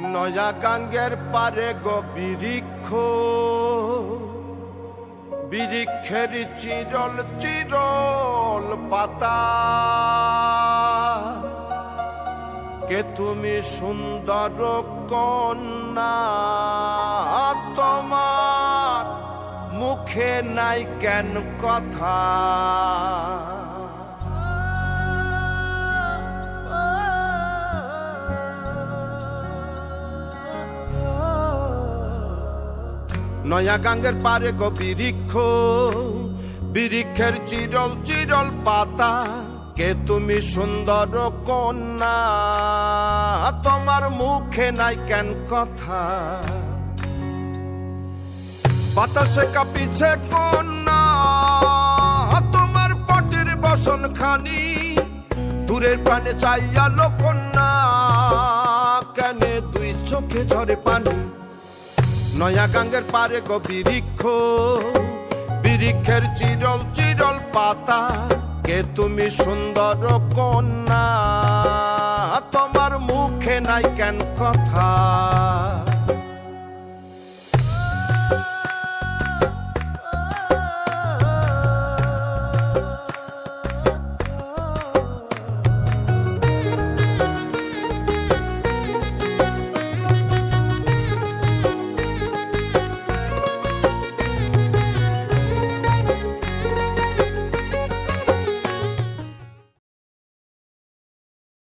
নয়া গাঙ্গের পারে গো বৃক্ষ, বৃক্ষের চিরল চিরল পাতা, কে তুমি সুন্দর কন্যা, তোমার মুখে নাই কেন কথা। নয়া গাঙ্গের পারে গো বৃক্ষ, বৃক্ষের চিরল চিরল পাতা, কে তুমি সুন্দর কন্যা, তোমার মুখে নাই কেন কথা। বাতাসে কাঁপিছে কন্যা, তোমার পটির বসন খানি, দূরের প্রাণে চাইয়ালো কন্যা, কেনে দুই চোখে ঝরে পানি। নয়া গাঙ্গের পারে গো বৃক্ষ, বৃক্ষের চিরল চিরল পাতা, কে তুমি সুন্দর কন্যা, তোমার মুখে নাই কেন কথা।